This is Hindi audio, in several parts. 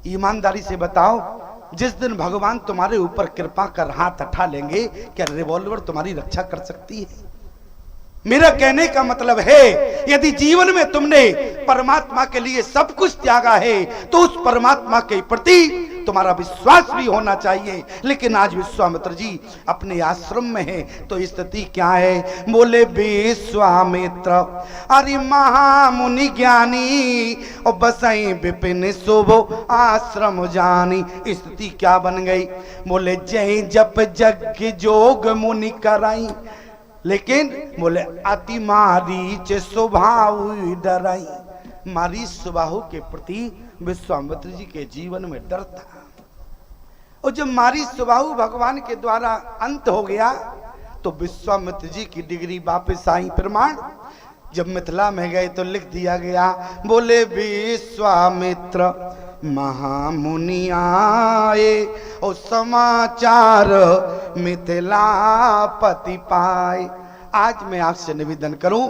ईमानदारी से बताओ, जिस दिन भगवान तुम्हारे ऊपर कृपा कर हाथ उठा लेंगे, क्या रिवॉल्वर तुम्हारी रक्षा कर सकती है? मेरा कहने का मतलब है, यदि जीवन में तुमने परमात्मा के लिए सब कुछ त्यागा है तो उस परमात्मा के प्रति तुम्हारा विश्वास भी होना चाहिए। लेकिन आज विश्वामित्र जी अपने आश्रम में है तो स्थिति क्या है? बोले विश्वामित्र अरे महामुनि ज्ञानी और बसई विपिन शोभो आश्रम जानी। स्थिति क्या बन गई? बोले जय जप जग जोग मुनि कराई, लेकिन बोले अति मारीच स्वभाव डराई। मारीच स्वभाव के प्रति विश्वामित्र जी के जीवन में डर था। और जब मारीच स्वभाव भगवान के द्वारा अंत हो गया तो विश्वामित्र जी की डिग्री वापस आई। प्रमाण जब मिथिला में गए तो लिख दिया गया, बोले विश्वामित्र महामुनि आए और समाचार मिथिलापति पाए। आज मैं आपसे निवेदन करूं,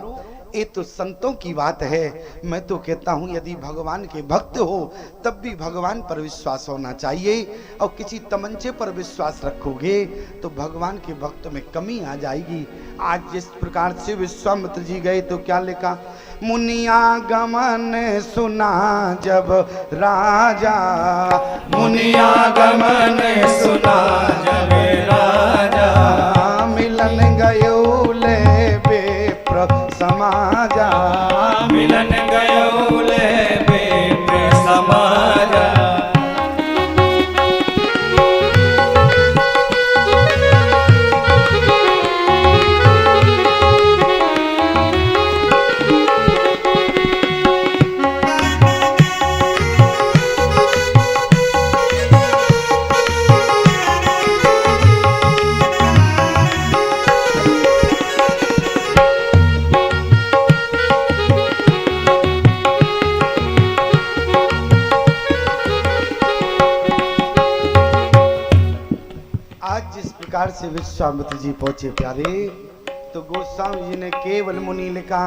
ये तो संतों की बात है। मैं तो कहता हूं यदि भगवान के भक्त हो तब भी भगवान पर विश्वास होना चाहिए, और किसी तमंचे पर विश्वास रखोगे तो भगवान के भक्त में कमी आ जाएगी। आज जिस प्रकार से विश्वामित्र जी गए तो क्या लिखा? मुनिया गमन सुना जब राजा, मुनिया गमन सुना जब राजा, मिलन गयो ले बेप्र समाजा, मिलन गयो ले बेप्र समाजा। से विश्वामित्र जी पहुंचे प्यारे तो गोस्वामी जी ने केवल मुनि लिखा।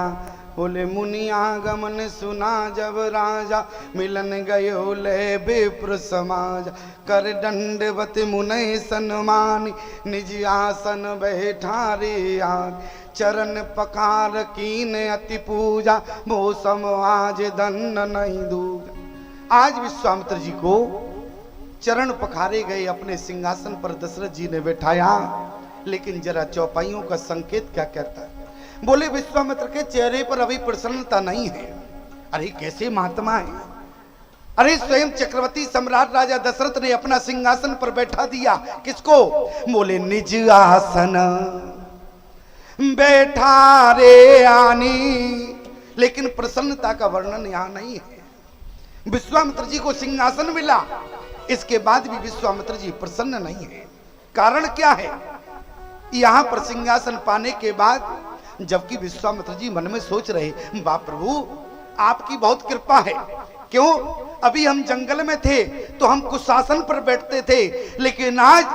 बोले मुनि आगमन सुना जब राजा, मिलन गयो ले विप्र समाज, कर दंडवत मुनय सन्मान, निज आसन बैठारे आग, चरण पकार कीन अति पूजा, वो समाज दंड नहीं दूगा। आज विश्वामित्र जी को चरण पखारे गए, अपने सिंहासन पर दशरथ जी ने बैठाया, लेकिन जरा चौपाइयों का संकेत क्या कहता है? बोले विश्वामित्र के चेहरे पर अभी प्रसन्नता नहीं है। अरे कैसे महात्मा है? अरे स्वयं चक्रवर्ती सम्राट राजा दशरथ ने अपना सिंहासन पर बैठा दिया। किसको? बोले निज आसन बैठा रे आनी, लेकिन प्रसन्नता का वर्णन यहां नहीं है। विश्वामित्र जी को सिंहासन मिला, इसके बाद भी विश्वामित्र जी प्रसन्न नहीं है। कारण क्या है? यहां पर सिंहासन पाने के बाद जबकि विश्वामित्र जी मन में सोच रहे, बाप प्रभु आपकी बहुत कृपा है। क्यों? अभी हम जंगल में थे तो हम कुशासन पर बैठते थे, लेकिन आज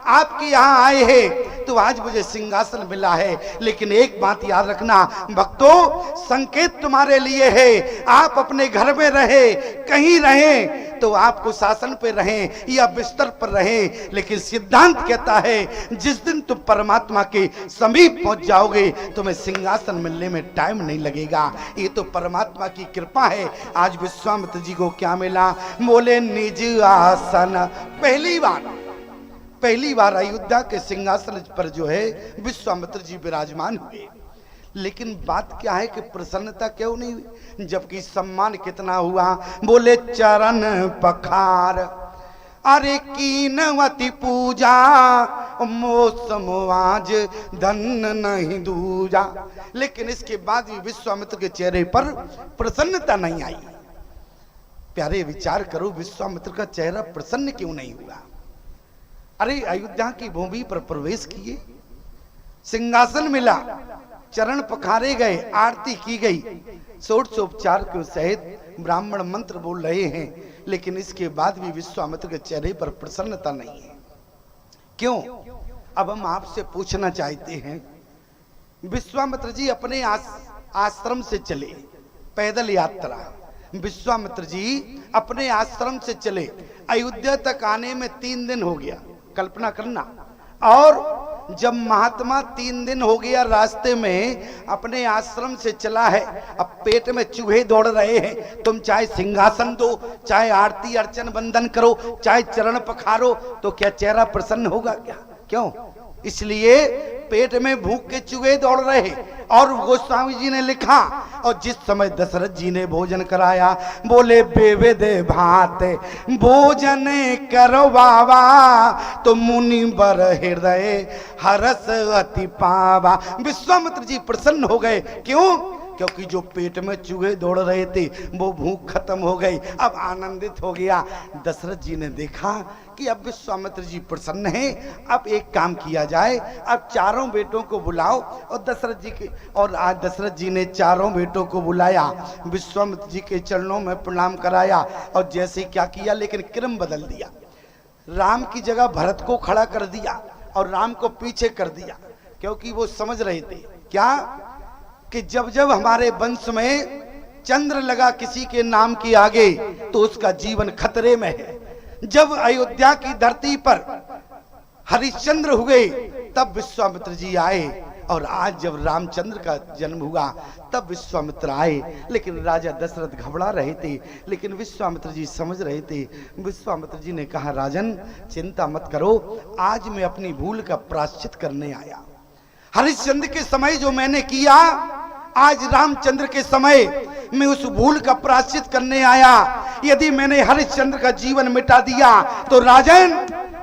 आपके यहाँ आए हैं तो आज मुझे सिंहासन मिला है। लेकिन एक बात याद रखना भक्तों, संकेत तुम्हारे लिए है। आप अपने घर में रहे, कहीं रहे तो आपको शासन पे रहें या बिस्तर पर रहें, लेकिन सिद्धांत कहता है जिस दिन तुम परमात्मा के समीप पहुंच जाओगे तुम्हें सिंहासन मिलने में टाइम नहीं लगेगा। ये तो परमात्मा की कृपा है। आज विश्वामित्र जी को क्या मिला? बोले निज आसन। पहली बार अयोध्या के सिंहासन पर जो है विश्वामित्र जी विराजमान हुए, लेकिन बात क्या है कि प्रसन्नता क्यों नहीं हुई, जबकि सम्मान कितना हुआ? बोले चरण पखार, अरे कीनवती पूजा, मौसम आज धन नहीं दूजा। लेकिन इसके बाद भी विश्वामित्र के चेहरे पर प्रसन्नता नहीं आई। प्यारे विचार करो, विश्वामित्र का चेहरा प्रसन्न क्यों नहीं हुआ? अरे अयोध्या की भूमि पर प्रवेश किए, सिंहासन मिला, चरण पखारे गए, आरती की गई, षोडशोपचार के सहित ब्राह्मण मंत्र बोल रहे हैं, लेकिन इसके बाद भी विश्वामित्र के चेहरे पर प्रसन्नता नहीं है। क्यों? अब हम आपसे पूछना चाहते हैं, विश्वामित्र जी अपने आश्रम से चले, पैदल यात्रा, विश्वामित्र जी अपने आश्रम से चले, अयोध्या तक आने में 3 दिन हो गया, कल्पना करना। और जब महात्मा 3 दिन हो गया रास्ते में अपने आश्रम से चला है, अब पेट में चूहे दौड़ रहे हैं, तुम चाहे सिंहासन दो, चाहे आरती अर्चन वंदन करो, चाहे चरण पखारो, तो क्या चेहरा प्रसन्न होगा क्या? क्यों? इसलिए पेट में भूख के चूहे दौड़ रहे। और गोस्वामी जी ने लिखा, और जिस समय दशरथ जी ने भोजन कराया, बोले बेविध भात भोजन करो बाबा, तो मुनि बर हृदय हरस अति पावा। विश्वामित्र जी प्रसन्न हो गए। क्यों? क्योंकि जो पेट में चूहे दौड़ रहे थे वो भूख खत्म हो गई, अब आनंदित हो गया। दशरथ जी ने देखा कि अब विश्वामित्र जी प्रसन्न हैं, अब एक काम किया जाए, अब चारों बेटों को बुलाओ। और आज दशरथ जी ने चारों बेटों को बुलाया, विश्वामित्र जी के चरणों में प्रणाम कराया, और जैसे क्या किया, लेकिन क्रम बदल दिया। राम की जगह भरत को खड़ा कर दिया और राम को पीछे कर दिया, क्योंकि वो समझ रहे थे क्या कि जब जब हमारे वंश में चंद्र लगा किसी के नाम के आगे तो उसका जीवन खतरे में है। जब अयोध्या की धरती पर हरिश्चंद्र हुए तब विश्वामित्र जी आए, और आज जब रामचंद्र का जन्म हुआ तब विश्वामित्र आए। लेकिन राजा दशरथ घबरा रहे थे, लेकिन विश्वामित्र जी समझ रहे थे। विश्वामित्र जी ने कहा, राजन चिंता मत करो, आज मैं अपनी भूल का प्रायश्चित करने आया। हरिश्चंद्र के समय जो मैंने किया, आज रामचंद्र के समय मैं उस भूल का प्रायश्चित करने आया। यदि मैंने हरिश्चंद्र का जीवन मिटा दिया तो राजन,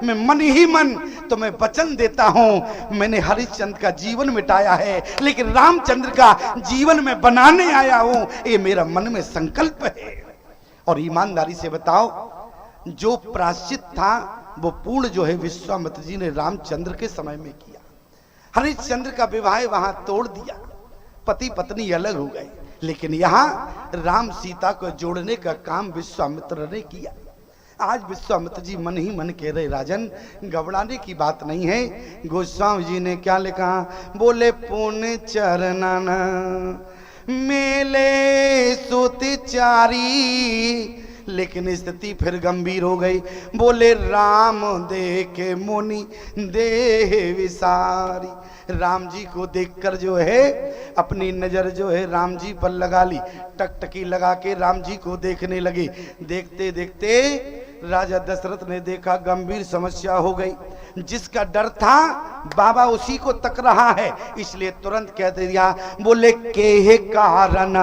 मैं मन ही मन तुम्हें वचन देता हूं, मैंने हरिश्चंद्र का जीवन मिटाया है, लेकिन रामचंद्र का जीवन में बनाने आया हूं, ये मेरा मन में संकल्प है। और ईमानदारी से बताओ, जो प्रायश्चित था वो पूर्ण जो है विश्वामित्र जी ने रामचंद्र के समय में किया। हरिश्चंद्र का विवाह वहां तोड़ दिया, पति पत्नी अलग हो गए, लेकिन यहाँ राम सीता को जोड़ने का काम विश्वामित्र ने किया। आज विश्वामित्र जी मन ही मन कह रहे, राजन घबराने की बात नहीं है। गोस्वामी जी ने क्या लिखा, बोले पुण्य चरणन मेले सुति चारी, लेकिन स्थिति फिर गंभीर हो गई। बोले राम देखे मुनि देह विसारी, राम जी को देखकर जो है अपनी नजर जो है राम जी पर लगा ली, टकटकी लगा के राम जी को देखने लगे। देखते देखते राजा दशरथ ने देखा गंभीर समस्या हो गई। जिसका डर था बाबा उसी को तक रहा है, इसलिए तुरंत कह दिया, बोले के कारण।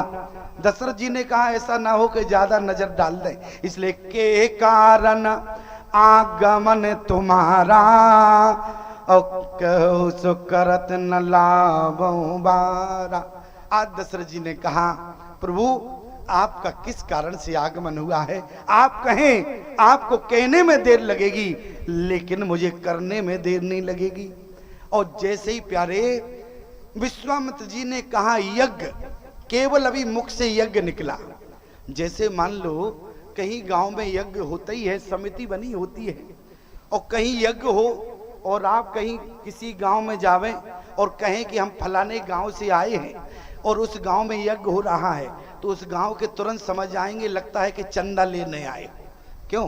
दशरथ जी ने कहा ऐसा ना हो कि ज्यादा नजर डाल दें, इसलिए के कारण आगमन तुम्हारा, और कहो सो करत न लाभो बारा। आज दशरथ जी ने कहा, प्रभु आपका किस कारण से आगमन हुआ है, आप कहें, आपको कहने में देर लगेगी लेकिन मुझे करने में देर नहीं लगेगी। और जैसे ही प्यारे विश्वामित्र जी ने कहा यज्ञ, केवल अभी मुख से यज्ञ निकला। जैसे मान लो कहीं गांव में यज्ञ होता ही है, समिति बनी होती है, और कहीं यज्ञ हो और आप कहीं किसी गांव में जावें और कहें कि हम फलाने गांव से आए हैं और उस गांव में यज्ञ हो रहा है, तो उस गांव के तुरंत समझ आएंगे, लगता है कि चंदा लेने आए। क्यों?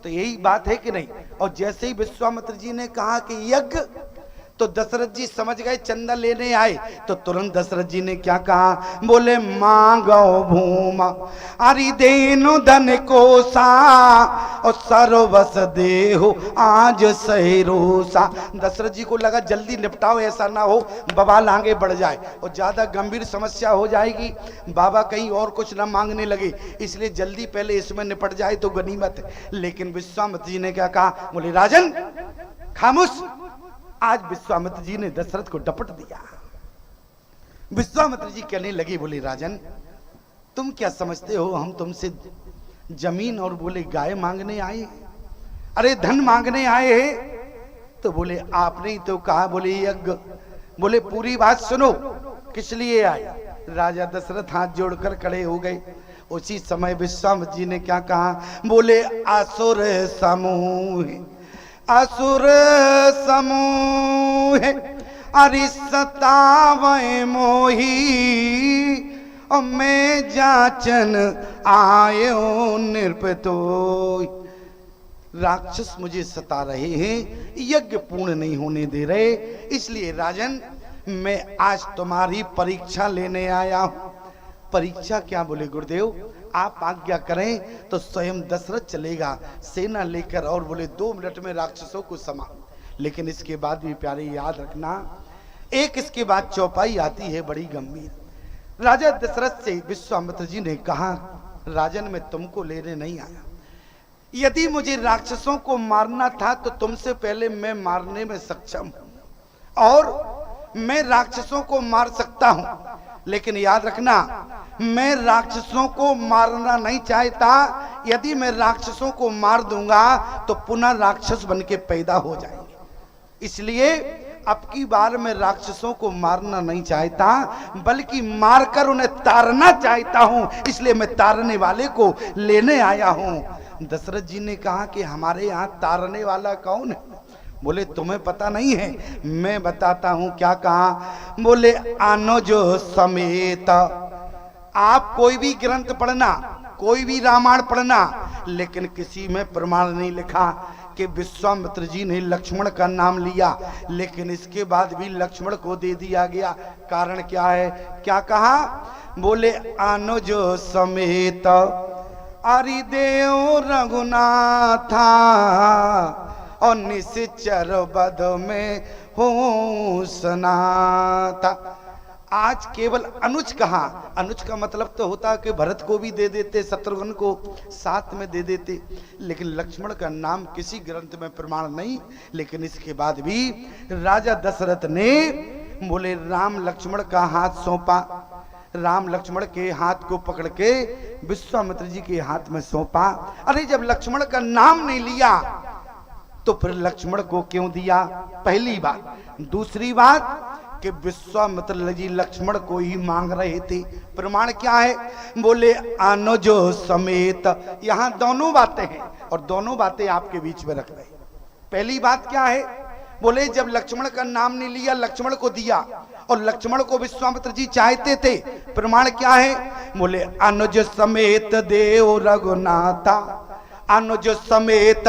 तो यही बात है कि नहीं। और जैसे ही विश्वामित्र जी ने कहा कि यज्ञ, तो दशरथ जी समझ गए चंदा लेने आए। तो तुरंत दशरथ जी ने क्या कहा, बोले मांगो भूमा अरि देनु धन कोसा, और सर्वस देहो आज सहरोसा। दशरथ जी को लगा जल्दी निपटाओ, ऐसा ना हो बवाल आगे बढ़ जाए और ज्यादा गंभीर समस्या हो जाएगी, बाबा कहीं और कुछ ना मांगने लगे, इसलिए जल्दी पहले इसमें निपट जाए तो गनीमत है। लेकिन विश्वामित्र जी ने क्या कहा, बोले राजन खामोश। आज विश्वामित्र जी ने दशरथ को डपट दिया। विश्वामित्र जी कहने लगे, बोले राजन तुम क्या समझते हो हम तुमसे जमीन और बोले गाय मांगने आए, अरे धन मांगने आए हैं? तो बोले आपने ही तो कहा, बोले यज्ञ। बोले पूरी बात सुनो, किस लिए आए? राजा दशरथ हाथ जोड़कर खड़े हो गए। उसी समय विश्वामित्र जी ने क्या कहा, बोले असुर समूह, असुर समूह अरि सतावै मोही, और मैं जाचन आयो नृपतो। राक्षस मुझे सता रहे हैं, यज्ञ पूर्ण नहीं होने दे रहे, इसलिए राजन मैं आज तुम्हारी परीक्षा लेने आया हूं। परीक्षा क्या? बोले गुरुदेव आप आज्ञा करें तो स्वयं दशरथ चलेगा सेना लेकर, और बोले 2 मिनट में राक्षसों को समा। लेकिन इसके बाद भी प्यारे याद रखना, एक इसके बाद चौपाई आती है बड़ी गंभीर। राजा दशरथ से विश्वामित्र जी ने कहा, राजन मैं तुमको लेने नहीं आया, यदि मुझे राक्षसों को मारना था तो तुमसे पहले मैं मारने में सक्षम हूं और मैं राक्षसों को मार सकता हूं। लेकिन याद रखना, मैं राक्षसों को मारना नहीं चाहता। यदि मैं राक्षसों को मार दूंगा तो पुनः राक्षस बन के पैदा हो जाएंगे, इसलिए अब की बार मैं राक्षसों को मारना नहीं चाहता, बल्कि मारकर उन्हें तारना चाहता हूं, इसलिए मैं तारने वाले को लेने आया हूं। दशरथ जी ने कहा कि हमारे यहाँ तारने वाला कौन है? बोले तुम्हें पता नहीं है, मैं बताता हूं। क्या कहा? बोले अनुज समेत। आप कोई भी ग्रंथ पढ़ना, कोई भी रामायण पढ़ना, लेकिन किसी में प्रमाण नहीं लिखा कि विश्वामित्र जी ने लक्ष्मण का नाम लिया, लेकिन इसके बाद भी लक्ष्मण को दे दिया गया। कारण क्या है? क्या कहा? बोले अनुज समेत हरिदेव रघुनाथा और निश्चर बद में हो सनाता। आज केवल अनुज कहा, अनुज का मतलब तो होता कि भरत को भी दे देते, शत्रुघ्न को साथ में दे देते, लेकिन लक्ष्मण का नाम किसी ग्रंथ में प्रमाण नहीं। लेकिन इसके बाद भी राजा दशरथ ने बोले राम लक्ष्मण का हाथ सौंपा, राम लक्ष्मण के हाथ को पकड़ के विश्वामित्र जी के हाथ में सौंपा। अरे जब लक्ष्मण का नाम नहीं लिया तो फिर लक्ष्मण को क्यों दिया? पहली बात। दूसरी बात कि विश्वामित्र जी लक्ष्मण को ही मांग रहे थे। प्रमाण क्या है? बोले अनुजो समेत। यहां दोनों बातें हैं और दोनों बातें आपके बीच में रख रहे। पहली बात क्या है? बोले जब लक्ष्मण का नाम नहीं लिया, लक्ष्मण को दिया, और लक्ष्मण को विश्वामित्र जी चाहते थे। प्रमाण क्या है? बोले अनुज समेत देव रघुनाथा, अनुज समेत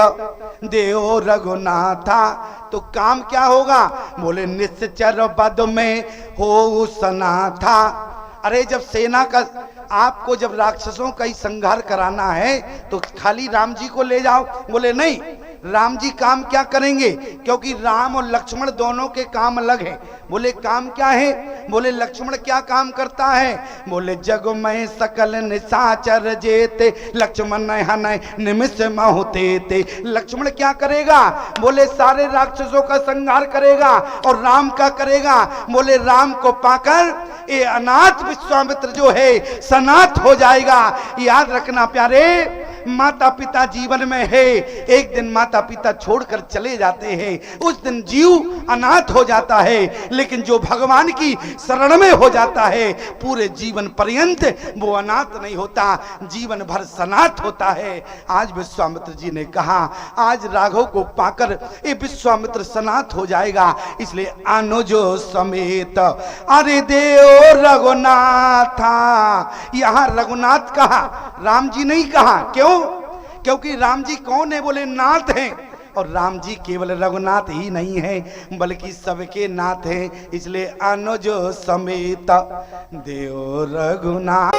देव रघुनाथा। तो काम क्या होगा? बोले निश्चर बद में हो सनाथा। अरे जब सेना का, आपको जब राक्षसों का ही संहार कराना है तो खाली राम जी को ले जाओ। बोले नहीं, राम जी काम क्या करेंगे? क्योंकि राम और लक्ष्मण दोनों के काम अलग हैं। बोले काम क्या है? बोले लक्ष्मण क्या काम करता है? बोले जग में सकल निशाचर जेते लक्ष्मण हनय निमिष होते थे। लक्ष्मण क्या करेगा? बोले सारे राक्षसों का संहार करेगा। और राम क्या करेगा? बोले राम को पाकर ये अनाथ विश्वामित्र जो है सनाथ हो जाएगा। याद रखना प्यारे, माता पिता जीवन में है, एक दिन माता पिता छोड़कर चले जाते हैं, उस दिन जीव अनाथ हो जाता है। लेकिन जो भगवान की शरण में हो जाता है पूरे जीवन पर्यंत वो अनाथ नहीं होता, जीवन भर सनाथ होता है। आज विश्वामित्र जी ने कहा आज राघव को पाकर ये विश्वामित्र सनाथ हो जाएगा, इसलिए अनुजो समेत अरे देव रघुनाथा। यहां रघुनाथ कहा, राम जी नहीं कहा। क्यों? क्योंकि राम जी कौन है? बोले नाथ हैं। और राम जी केवल रघुनाथ ही नहीं है बल्कि सबके नाथ हैं, इसलिए अनुज समेत देव रघुनाथ।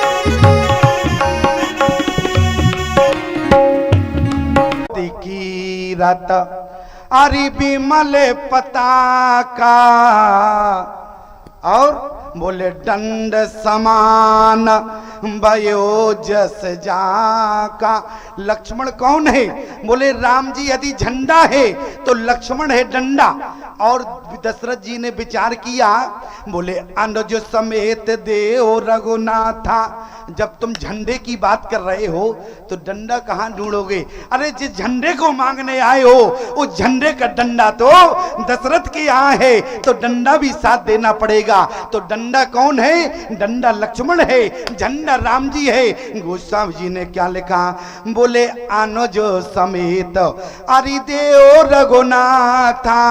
की रत अरि विमल पताका और बोले दंड समान भयो जस जाका। लक्ष्मण कौन है? बोले राम जी यदि झंडा है तो लक्ष्मण है डंडा। और दशरथ जी ने विचार किया, बोले अनुज समेत देव रघुनाथा। जब तुम झंडे की बात कर रहे हो तो डंडा कहां ढूंढोगे? अरे जिस झंडे को मांगने आए हो उस झंडे का डंडा तो दशरथ के यहाँ है, तो डंडा भी साथ देना पड़ेगा। तो डंडा कौन है? डंडा लक्ष्मण है, झंडा राम जी है। गोस्वामी जी ने क्या लिखा? बोले अनुज समेत अरि देव रघुनाथा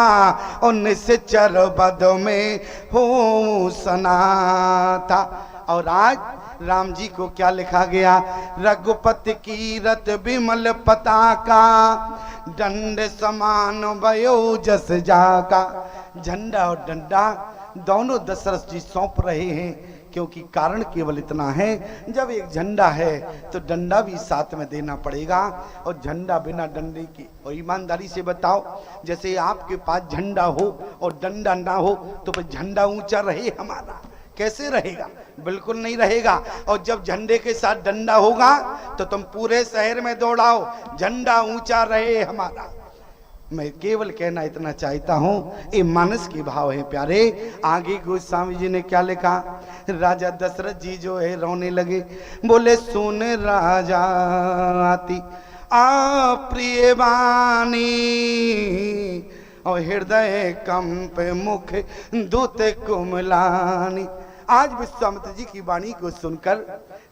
और निश्चर बद में हो सनाथा। और आज राम जी को क्या लिखा गया? रघुपति कीरत विमल पताका, दंड समान भयो जस जाका। झंडा और डंडा दोनों दशरथ जी सौंप रहे हैं, क्योंकि कारण केवल इतना है, जब एक झंडा है तो डंडा भी साथ में देना पड़ेगा, और झंडा बिना डंडे की। और ईमानदारी से बताओ, जैसे आपके पास झंडा हो और डंडा ना हो तो फिर झंडा ऊंचा रहे हमारा? कैसे रहेगा? बिल्कुल नहीं रहेगा। और जब झंडे के साथ डंडा होगा तो तुम पूरे शहर में दौड़ाओ, झंडा ऊंचा रहे हमारा। मैं केवल कहना इतना चाहता हूं, ये मानस के भाव है प्यारे। आगे गोस्वामी जी ने क्या लिखा? राजा दशरथ जी जो है रोने लगे, बोले सुन राजा आती अप्रिय वाणी, और हृदय कंप मुख दूत कुमलानी। आज विश्वामित्र जी की वाणी को सुनकर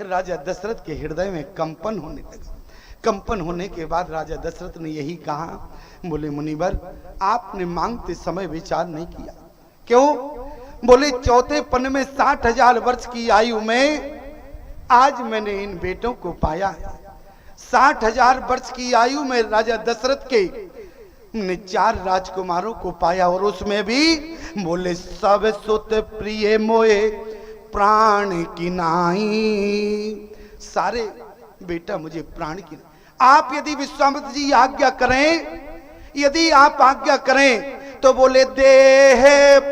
राजा दशरथ के हृदय में कंपन होने लगा। कंपन होने के बाद राजा दशरथ ने यही कहा, बोले मुनिवर, आपने मांगते समय विचार नहीं किया। क्यों? बोले चौथे पन में 60,000 वर्ष की आयु में आज मैंने इन बेटों को पाया है। 60,000 वर्ष की आयु में राजा दशरथ के ने 4 राजकुमारों को पाया, और उसमें भी बोले सब सुत प्रिय मोए प्राण की नाई। सारे बेटा मुझे प्राण की। आप यदि विश्वामित्र जी आज्ञा करें, यदि आप आज्ञा करें तो बोले देह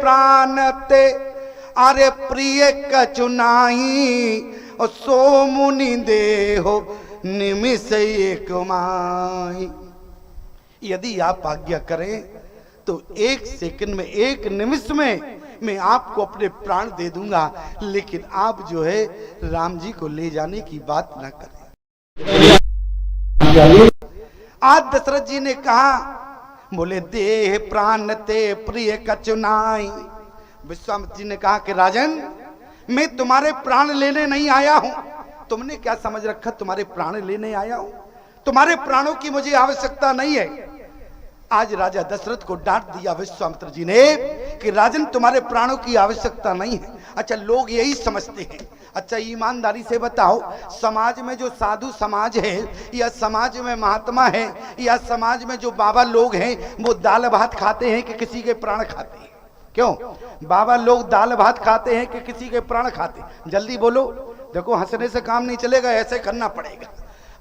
प्राण ते अरे प्रिय कचुनाई, और सो मुनि देहो निमिष एक माई। यदि आप आज्ञा करें तो 1 सेकंड में, 1 निमिष में मैं आपको अपने प्राण दे दूंगा, लेकिन आप जो है राम जी को ले जाने की बात ना करें। आज दशरथ जी ने कहा, बोले देह प्राण ते प्रिय कचुनाई। विश्वामित्र जी ने कहा कि राजन, मैं तुम्हारे प्राण लेने नहीं आया हूं। तुमने क्या समझ रखा तुम्हारे प्राण लेने आया हूं? तुम्हारे प्राणों की मुझे आवश्यकता नहीं है। आज राजा दशरथ को डांट दिया विश्वामित्र जी ने कि राजन, तुम्हारे प्राणों की आवश्यकता नहीं है। अच्छा, लोग यही समझते हैं। अच्छा, ईमानदारी से बताओ, समाज में जो साधु समाज है, या समाज में महात्मा है, या समाज में जो बाबा लोग हैं, वो दाल भात खाते हैं कि किसी के प्राण खाते हैं? क्यों? बाबा लोग दाल भात खाते हैं कि किसी के प्राण खाते हैं? जल्दी बोलो। देखो, हंसने से काम नहीं चलेगा, ऐसे करना पड़ेगा।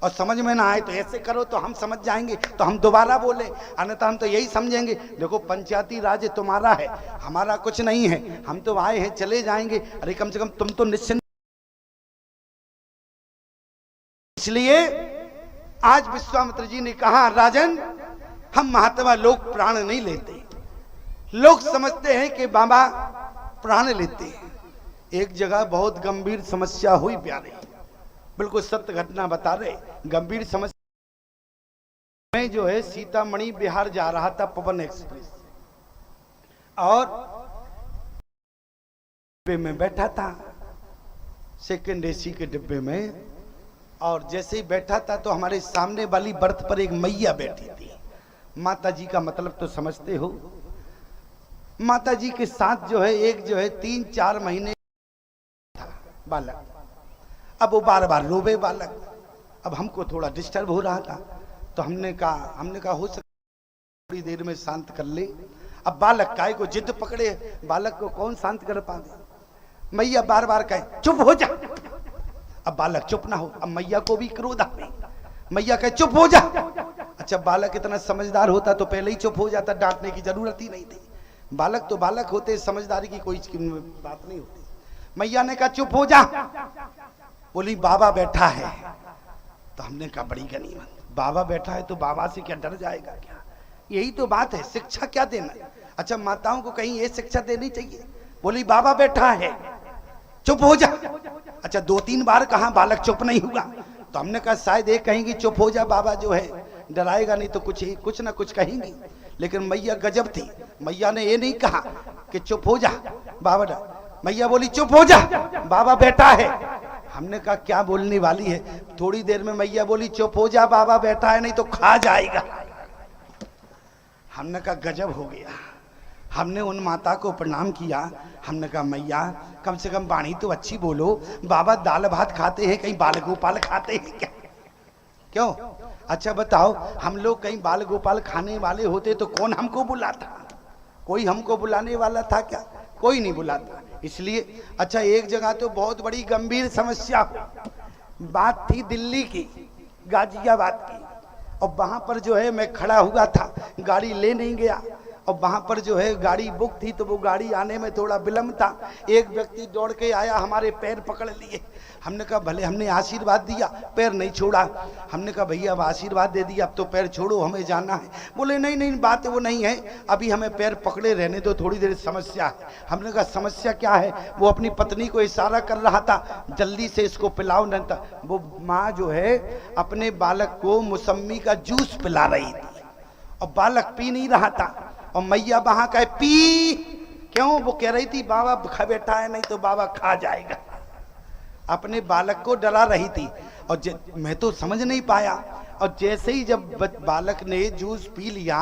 और समझ में ना आए तो ऐसे करो, तो हम समझ जाएंगे, तो हम दोबारा बोले, अन्यथा हम तो यही समझेंगे देखो पंचायती राज तुम्हारा है, हमारा कुछ नहीं है, हम तो आए हैं चले जाएंगे। अरे कम से कम तुम तो निश्चिंत। इसलिए आज विश्वामित्र जी ने कहा, राजन, हम महात्मा लोग प्राण नहीं लेते। लोग समझते हैं कि बाबा प्राण लेते हैं। एक जगह बहुत गंभीर समस्या हुई प्यारे, बिल्कुल सत्य घटना बता रहे। गंभीर समस्या में जो है सीतामढ़ी बिहार जा रहा था पवन एक्सप्रेस, और डिब्बे में बैठा था, सेकंड एसी के डिब्बे में। और जैसे ही बैठा था तो हमारे सामने वाली बर्थ पर एक मैया बैठी थी। माता जी का मतलब तो समझते हो। माता जी के साथ जो है एक जो है 3-4 महीने था बालक। अब वो बार बार रोवे बालक। अब हमको थोड़ा डिस्टर्ब हो रहा था, तो हमने कहा हो सकता थोड़ी देर में शांत कर ले। अब बालक काय को जिद पकड़े, बालक को कौन शांत कर पाए। मैया बार बार कहे चुप हो जा। अब बालक चुप ना हो। अब मैया को भी क्रोध आ गई। मैया कहे चुप हो जा। अच्छा, बालक इतना समझदार होता तो पहले ही चुप हो जाता, डांटने की जरूरत ही नहीं थी। बालक तो बालक होते, समझदारी की कोई बात नहीं होती। मैया ने कहा चुप हो जा। बोली बाबा बैठा है। तो हमने कहा बड़ी गनीमत, बाबा बैठा है तो बाबा से क्या डर जाएगा क्या? यही तो बात है, शिक्षा क्या देना। अच्छा, माताओं को कहीं ये शिक्षा देनी चाहिए। बोली बाबा बैठा है, चुप हो जा। अच्छा, 2-3 बार कहा, बालक चुप नहीं हुआ। तो हमने कहा शायद ये कहेंगी चुप हो जा, बाबा जो है डराएगा नहीं तो कुछ ना कुछ कहेंगी। लेकिन मैया गजब थी। मैया ने ये नहीं कहा कि चुप हो जा बाबा डर। मैया बोली चुप हो जा, बाबा बैठा है। हमने कहा क्या बोलने वाली है। थोड़ी देर में मैया बोली चुप हो जा, बाबा बैठा है, नहीं तो खा जाएगा। हमने कहा गजब हो गया। हमने उन माता को प्रणाम किया। हमने कहा मैया कम से कम वाणी तो अच्छी बोलो, बाबा दाल भात खाते हैं, कहीं बाल गोपाल खाते हैं क्या? क्यों? अच्छा बताओ, हम लोग कहीं बाल गोपाल खाने वाले होते तो कौन हमको बुलाता? कोई हमको बुलाने वाला था क्या? कोई नहीं बुलाता। इसलिए अच्छा एक जगह तो बहुत बड़ी गंभीर समस्या बात थी दिल्ली की, गाजियाबाद की, और वहां पर जो है मैं खड़ा हुआ था, गाड़ी ले नहीं गया, और वहां पर जो है गाड़ी बुक थी तो वो गाड़ी आने में थोड़ा विलंब था। एक व्यक्ति दौड़ के आया, हमारे पैर पकड़ लिए। हमने कहा भले, हमने आशीर्वाद दिया, पैर नहीं छोड़ा। हमने कहा भैया अब आशीर्वाद दे दिया, अब तो पैर छोड़ो, हमें जाना है। बोले नहीं नहीं बात वो नहीं है, अभी हमें पैर पकड़े रहने दो, थोड़ी देर समस्या है। हमने कहा समस्या क्या है? वो अपनी पत्नी को इशारा कर रहा था जल्दी से इसको पिलाओ, नहीं था। वो माँ जो है अपने बालक को मौसम्मी का जूस पिला रही थी और बालक पी नहीं रहा था, और मैया वहां का पी क्यों? वो कह रही थी बाबा खा बैठा है, नहीं तो बाबा खा जाएगा। अपने बालक को डरा रही थी, और मैं तो समझ नहीं पाया। और जैसे ही जब बालक ने जूस पी लिया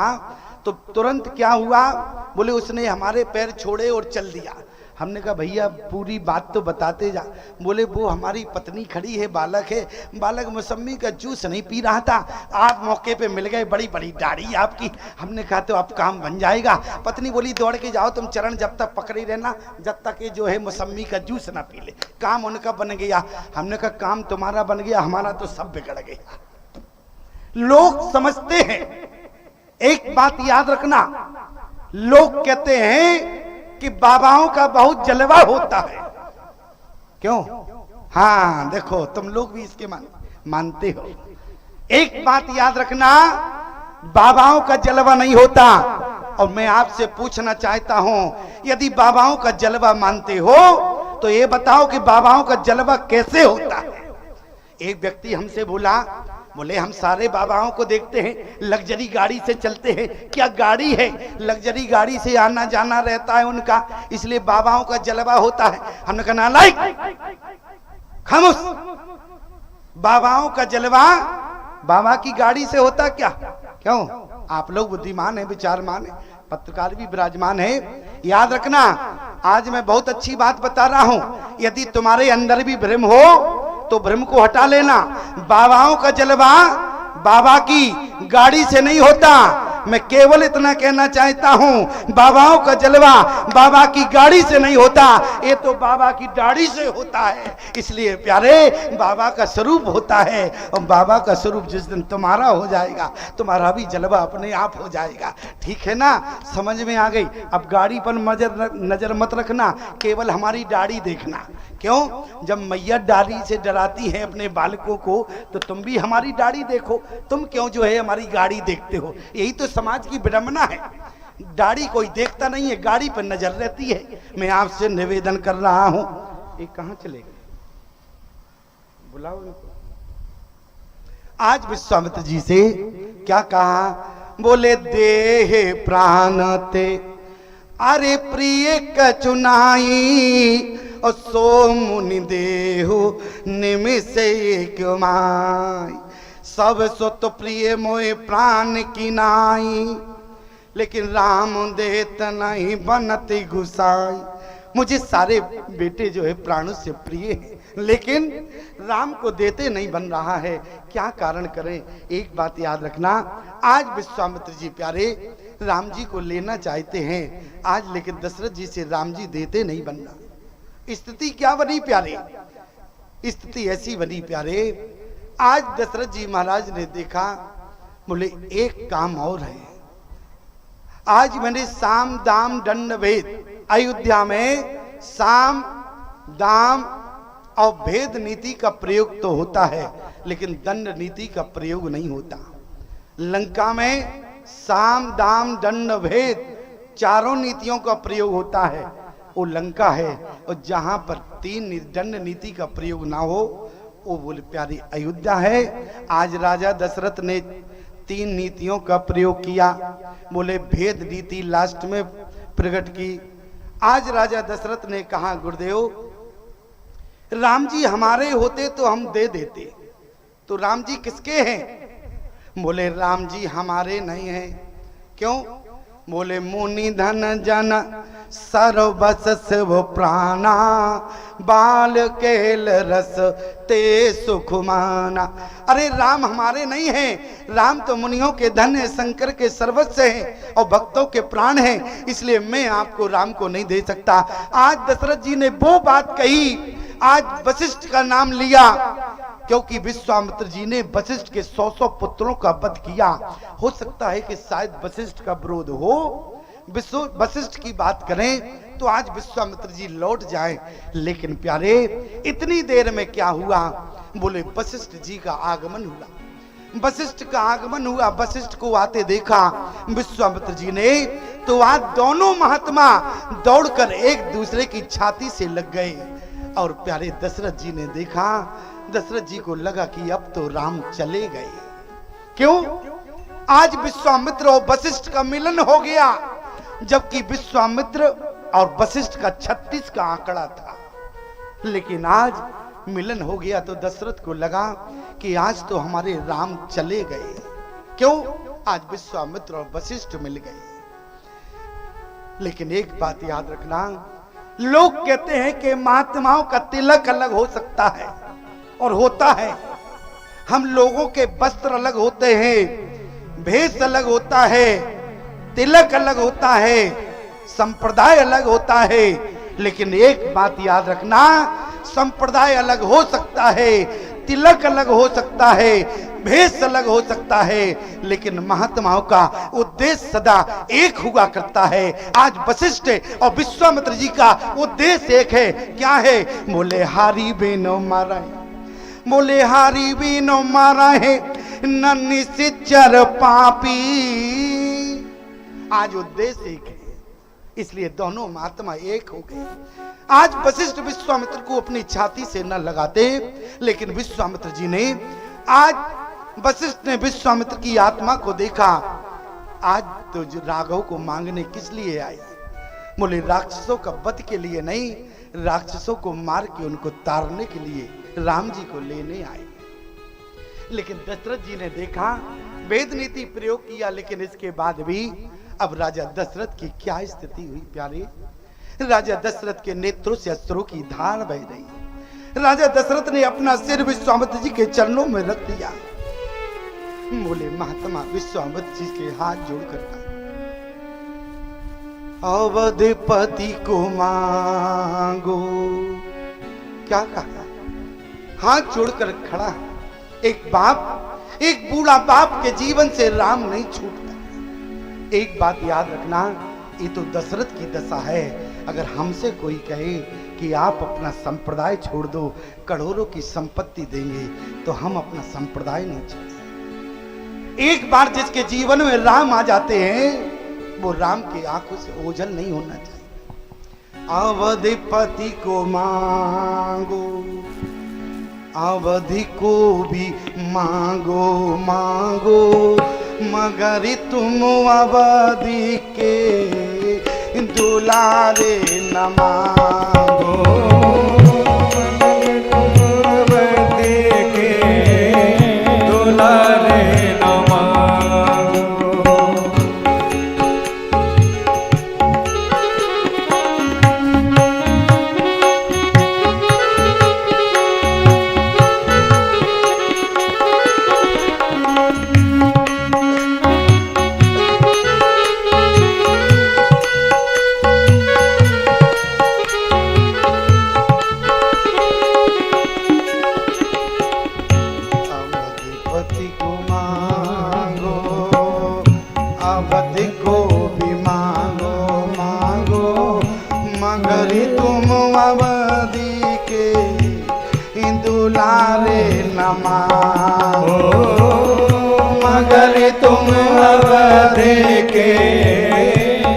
तो तुरंत क्या हुआ? बोले उसने हमारे पैर छोड़े और चल दिया। हमने कहा भैया पूरी बात तो बताते जा। बोले वो हमारी पत्नी खड़ी है, बालक है, बालक मौसम्मी का जूस नहीं पी रहा था, आप मौके पे मिल गए, बड़ी बड़ी दाढ़ी आपकी। हमने कहा तो अब काम बन जाएगा। पत्नी बोली दौड़ के जाओ तुम, चरण जब तक पकड़े रहना, जब तक ये जो है मौसम्मी का जूस ना पी ले। काम उनका बन गया। हमने कहा काम तुम्हारा बन गया, हमारा तो सब बिगड़ गया। लोग समझते हैं, एक बात याद रखना, लोग कहते हैं कि बाबाओं का बहुत जलवा होता है। क्यों? हाँ देखो तुम लोग भी इसके मानते हो। एक बात याद रखना, बाबाओं का जलवा नहीं होता। और मैं आपसे पूछना चाहता हूं, यदि बाबाओं का जलवा मानते हो तो ये बताओ कि बाबाओं का जलवा कैसे होता है? एक व्यक्ति हमसे बोले हम सारे बाबाओं को देखते हैं लग्जरी गाड़ी से चलते हैं। क्या गाड़ी है? लग्जरी गाड़ी से आना जाना रहता है उनका, इसलिए बाबाओं का जलवा होता है। हमने कहा नालायक, खामोश। बाबाओं का जलवा बाबा की गाड़ी से होता क्या? क्यों? आप लोग बुद्धिमान है, विचारमान है, पत्रकार भी विराजमान है। याद रखना, आज मैं बहुत अच्छी बात बता रहा हूं। यदि तुम्हारे अंदर भी भ्रम हो तो भ्रम को हटा लेना। बाबाओं का जलवा बाबा की गाड़ी से नहीं होता। मैं केवल इतना कहना चाहता हूं, बाबाओं का जलवा बाबा की गाड़ी से नहीं होता, ये तो बाबा की दाढ़ी से होता है। इसलिए प्यारे, बाबा का स्वरूप होता है, और बाबा का स्वरूप जिस दिन तुम्हारा हो जाएगा, तुम्हारा भी जलवा अपने आप हो जाएगा। ठीक है ना? समझ में आ गई? अब गाड़ी पर नजर मत रखना, केवल हमारी दाढ़ी देखना। क्यों? जब मैया दाढ़ी से डराती है अपने बालकों को, तो तुम भी हमारी दाढ़ी देखो। तुम क्यों जो है हमारी गाड़ी देखते हो? यही तो समाज की विडंबना है। दाढ़ी कोई देखता नहीं है, गाड़ी पर नजर रहती है। मैं आपसे निवेदन कर रहा हूं, ये कहां चले गए? बुलाओ इनको। आज विश्वामित्र जी से क्या कहा? बोले देह प्राण ते अरे प्रिय कचुनाई, और सो मुनि देहु निमिष क्यों माई, सब सो तो प्रिय मोए प्राण की नाई, लेकिन राम देत नहीं बनती गुसाई। मुझे सारे बेटे जो है प्राणों से प्रिय हैं, लेकिन राम को देते नहीं बन रहा है। क्या कारण करें? एक बात याद रखना, आज विश्वामित्र जी प्यारे राम जी को लेना चाहते हैं आज, लेकिन दशरथ जी से राम जी देते नहीं बन रहा। स्थिति क्या बनी प्यारे? स्थिति ऐसी बनी प्यारे, आज दशरथ जी महाराज ने देखा, बोले एक काम और है। आज मैंने साम दाम दंड भेद, अयोध्या में साम दाम और भेद नीति का प्रयोग तो होता है, लेकिन दंड नीति का प्रयोग नहीं होता। लंका में साम दाम दंड भेद चारों नीतियों का प्रयोग होता है, वो लंका है। और जहां पर तीन दंड नीति का प्रयोग ना हो, वो बोले प्यारी अयोध्या है। आज राजा दशरथ ने तीन नीतियों का प्रयोग किया, बोले भेद नीति लास्ट में प्रकट की। आज राजा दशरथ ने कहा गुरुदेव राम जी हमारे होते तो हम दे देते, तो राम जी किसके हैं? बोले राम जी हमारे नहीं हैं। क्यों? बोले मुनि धन जन सर्वस शिव प्राणा, बाल केल रस ते सुख माना। अरे राम हमारे नहीं हैं, राम तो मुनियों के धन है, शंकर के सर्वस्व हैं और भक्तों के प्राण हैं, इसलिए मैं आपको राम को नहीं दे सकता। आज दशरथ जी ने वो बात कही, आज वशिष्ठ का नाम लिया, क्योंकि विश्वामित्र जी ने वशिष्ठ के 100 पुत्रों का वध किया। हो सकता है कि शायद वशिष्ठ का विरोध हो, वशिष्ठ की बात करें तो आज विश्वामित्र जी लौट जाएं। लेकिन प्यारे, इतनी देर में क्या हुआ? बोले वशिष्ठ जी का आगमन हुआ। वशिष्ठ का आगमन हुआ, वशिष्ठ को आते देखा विश्वामित्र जी ने, तो आज दोनों महात्मा दौड़कर एक दूसरे की छाती से लग गए। और प्यारे दशरथ जी ने देखा, दशरथ जी को लगा कि अब तो राम चले गए। क्यों? आज विश्वामित्र और वशिष्ठ का मिलन हो गया, जबकि विश्वामित्र और वशिष्ठ का 36 का आंकड़ा था। लेकिन आज मिलन हो गया तो दशरथ को लगा कि आज तो हमारे राम चले गए। क्यों? आज विश्वामित्र और वशिष्ठ मिल गए। लेकिन एक बात याद रखना, लोग कहते हैं कि महात्माओं का तिलक अलग हो सकता है, और होता है। हम लोगों के वस्त्र अलग होते हैं, भेष अलग होता है, तिलक अलग होता है, संप्रदाय अलग होता है। लेकिन एक बात याद रखना, संप्रदाय अलग हो सकता है, तिलक अलग हो सकता है, भेष अलग हो सकता है, लेकिन महात्माओं का उद्देश्य सदा एक हुआ करता है। आज वशिष्ठ और विश्वामित्र जी का उद्देश्य एक है। क्या है? बोले हारी बेनो मारा है, बोले हारी बेनो मारा है, नन्ही सिचर पापी। आज उद्देश्य एक है, इसलिए दोनों महात्मा एक हो गए। आज वशिष्ठ विश्वामित्र को अपनी छाती से न लगाते, लेकिन विश्वामित्र जी ने, आज वशिष्ठ ने विश्वामित्र की आत्मा को देखा। आज तो जो राघव को मांगने किस लिए आए? बोले राक्षसों का वध के लिए नहीं, राक्षसों को मार के उनको तारने के लिए राम जी को लेने आए। लेकिन दशरथ जी ने देखा, वेद नीति प्रयोग किया, लेकिन इसके बाद भी अब राजा दशरथ की क्या स्थिति हुई प्यारे? राजा दशरथ के नेत्रों से अश्रु की धार बह रही। राजा दशरथ ने अपना सिर विश्वामित्र जी के चरणों में रख दिया। बोले महात्मा विश्वामित्र जी के हाथ जोड़कर अवधिपति को मांगो। क्या कहा? हाथ जोड़कर खड़ा। एक बाप, एक बूढ़ा बाप के जीवन से राम नहीं छूटता। एक बात याद रखना, ये तो दशरथ की दशा है। अगर हमसे कोई कहे कि आप अपना संप्रदाय छोड़ दो, करोड़ों की संपत्ति देंगे, तो हम अपना संप्रदाय नहीं छोड़ते। एक बार जिसके जीवन में राम आ जाते हैं, वो राम की आंखों से ओझल नहीं होना चाहिए। अवधिपति को मांगो, अवधि को भी मांगो मांगो, मगर तुम अवधि के दुलारे न मांगो। अवधि के दुलारे न मांगो। मगर तुम अवधि के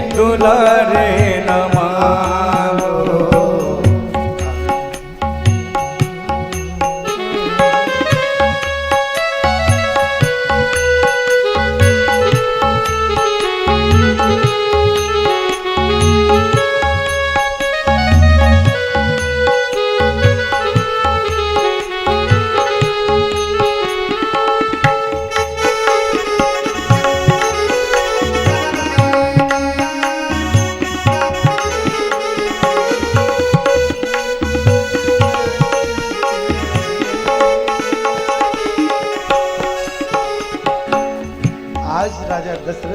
दुलारे न मांगो।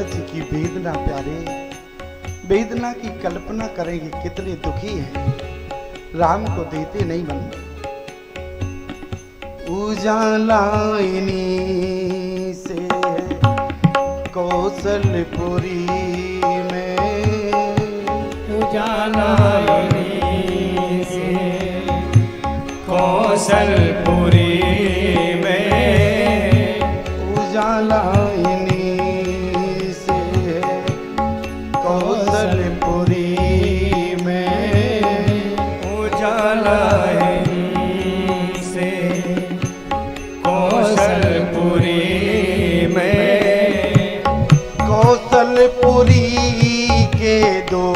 दशरथ जी की वेदना प्यारे, वेदना की कल्पना करेंगे कितने दुखी हैं, राम को देते नहीं मन। उजालाइनी से कौशलपुरी में, उजालाइनी से कौशलपुरी में, उजालाइनी से कौशलपुरी में, उजालाइनी से कौशलपुरी में, कौशलपुरी के दो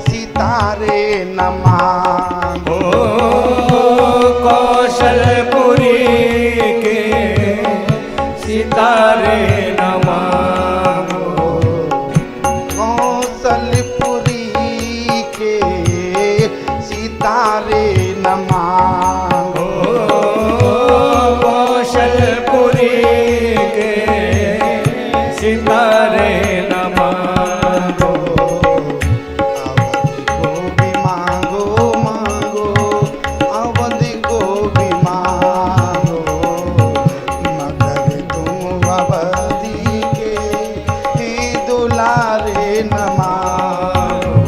सितारे नमाओ, कौशलपुरी के सितारे नमाओ, कौशलपुरी के सितारे नमाओ, कौशलपुरी के सितारे नमाओ। अवध को भी मांगो मांगो, मगर तुम अवधि के ही दुलारे न मांगो,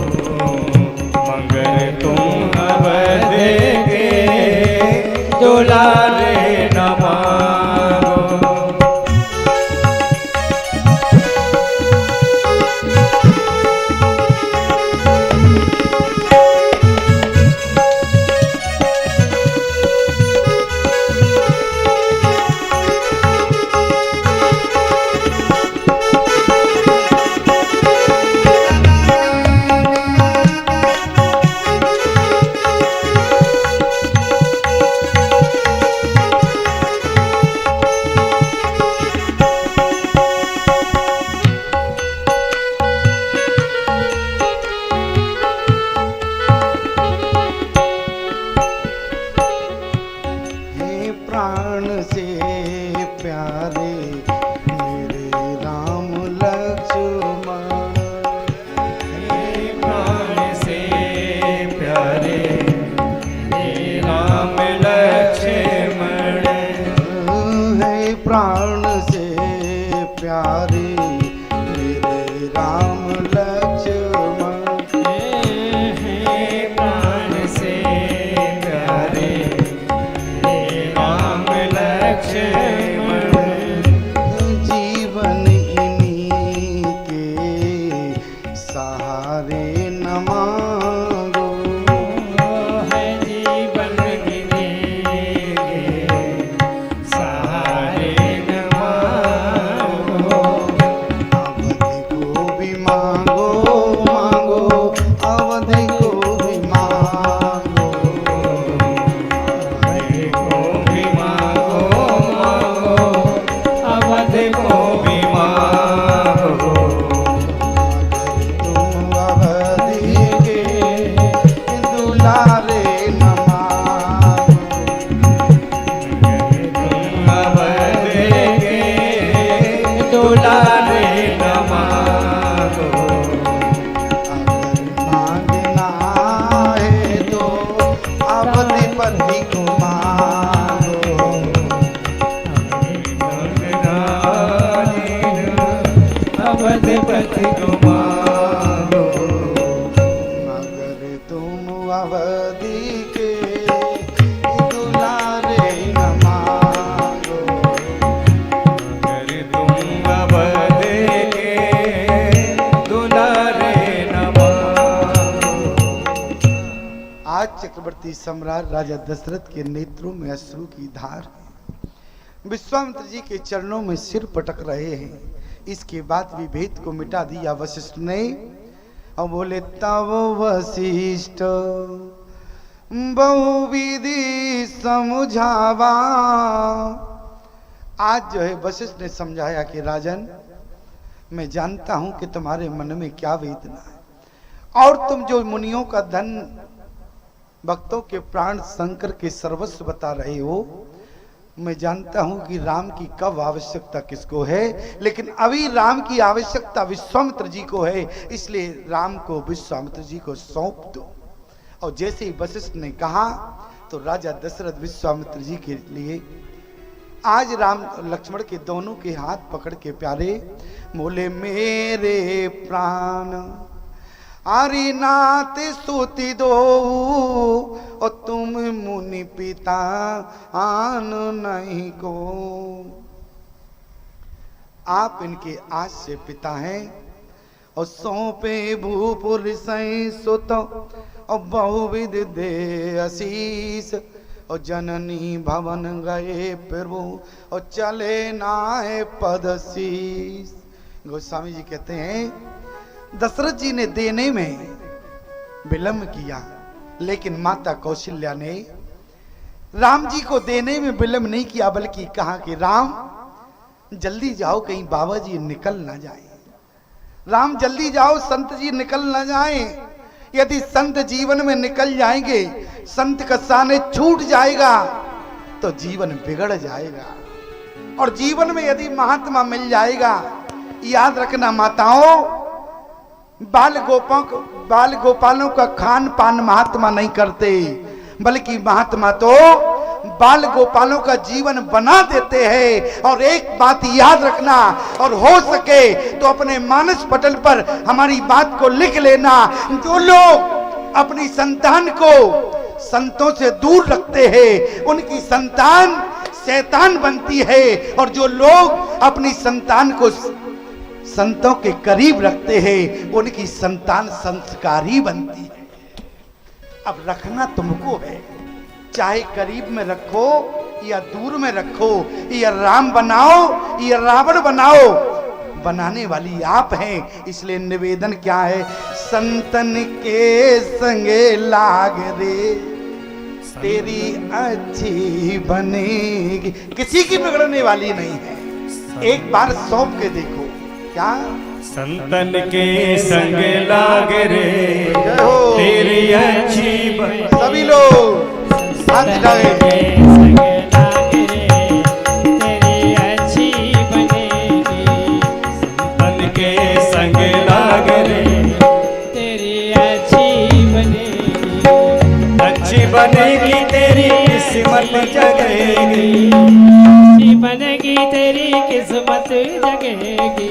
मगर तुम अवध के दुलारे न मांगो। हे प्राण से प्यारे मेरे राम लक्ष्मण, हे प्राण से प्यारे हे राम लक्ष्मण, हे प्राण से प्यारे मेरे राम लक्ष्मण, हे प्राण से प्यारे हे राम लक्ष्मण, जीवन इन्हीं के सहारे न मांगो, है जीवन गिने के सहारे न मांगो, अवधि को भी मांगो मांगो, अवधि को भी मांगो, अवधि को भी मांगो मांगो, अवधि को भी मांगो, तुम अवधि के दुलारे न मांगो, तुम अवधि के दुलारे न मांगो, अगर मांगना है तो अवधिपति को मांगो, अवधिपति को मांगो, मगर तुम अवधि के दुलारे न मांगो, अगर तुम अवधि के दुलारे न मांगो। आज चक्रवर्ती सम्राट राजा दशरथ के नेत्रों में अश्रु की धार है, विश्वामित्र जी के चरणों में सिर पटक रहे हैं। इसके बाद विभेद को मिटा दिया वशिष्ठ ने और बोले तब वशिष्ठ बहुविधि समझावा। आज जो है वशिष्ठ ने समझाया कि राजन, मैं जानता हूं कि तुम्हारे मन में क्या वेदना है और तुम जो मुनियों का धन, भक्तों के प्राण, शंकर के सर्वस्व बता रहे हो, मैं जानता हूं कि राम की कब आवश्यकता किसको है, लेकिन अभी राम की आवश्यकता विश्वामित्र जी को है, इसलिए राम को विश्वामित्र जी को सौंप दो। और जैसे ही वशिष्ठ ने कहा तो राजा दशरथ विश्वामित्र जी के लिए आज राम लक्ष्मण के दोनों के हाथ पकड़ के प्यारे बोले, मेरे प्राण आरी नाथ सुति दो और तुम मुनि पिता आन नहीं को। आप इनके आज से पिता हैं और सौंपे भूपुर सई सुत और बहुविध दे आशीष और जननी भवन गए प्रभु और चले नाए पदशीष। गोस्वामी जी कहते हैं दशरथ जी ने देने में विलंब किया, लेकिन माता कौशल्या ने राम जी को देने में विलंब नहीं किया, बल्कि कहा कि राम जल्दी जाओ कहीं बाबा जी निकल ना जाए, राम जल्दी जाओ संत जी निकल ना जाए। यदि संत जीवन में निकल जाएंगे, संत का साने छूट जाएगा तो जीवन बिगड़ जाएगा। और जीवन में यदि महात्मा मिल जाएगा, याद रखना माताओं, बाल गोपालों का खान पान महात्मा नहीं करते, बल्कि महात्मा तो बाल गोपालों का जीवन बना देते हैं। और एक बात याद रखना, और हो सके तो अपने मानस पटल पर हमारी बात को लिख लेना, जो लोग अपनी संतान को संतों से दूर रखते हैं उनकी संतान शैतान बनती है, और जो लोग अपनी संतान को संतों के करीब रखते हैं उनकी संतान संस्कारी बनती है। अब रखना तुमको है, चाहे करीब में रखो या दूर में रखो, या राम बनाओ या रावण बनाओ, बनाने वाली आप हैं। इसलिए निवेदन क्या है, संतन के संगे लाग रे तेरी अच्छी बनेगी, किसी की बिगड़ने वाली नहीं है। एक बार सौंप के देखो, क्या संतन के संग लाग रे तेरी अच्छी सभी लोग हाथ लगाए, तेरी अच्छी बनेगी, संतन के संग लाग रे तेरी अच्छी बनेगी, अच्छी बनेगी तेरी किस्मत जगेगी, अच्छी बनेगी तेरी किस्मत जगेगी,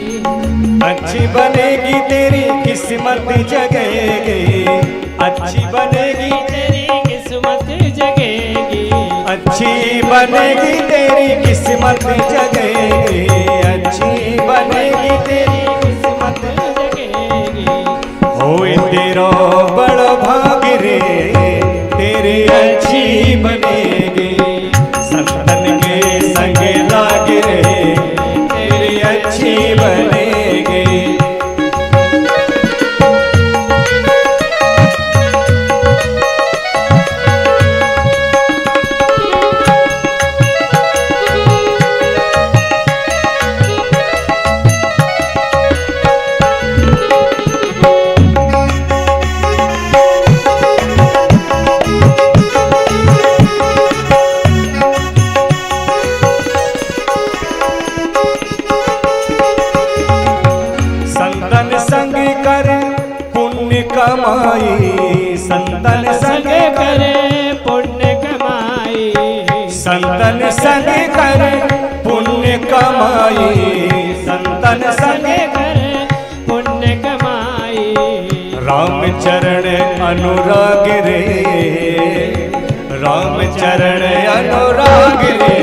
अच्छी बनेगी तेरी किस्मत जगेगी, अच्छी बनेगी तेरी किस्मत जगेगी, अच्छी बनेगी तेरी किस्मत जगेगी, अच्छी बनेगी तेरी किस्मत जगेगी। होए तेरा बड़ा भाग रे तेरी अच्छी बनेगी, संतन के संग लाग रे तेरी अच्छी बनेगी। कमाई संतन संग करे पुण्य कमाई, संतन संग करे पुण्य कमाई, संतन संग करे पुण्य कमाई। राम चरण अनुराग रे, राम चरण अनुराग रे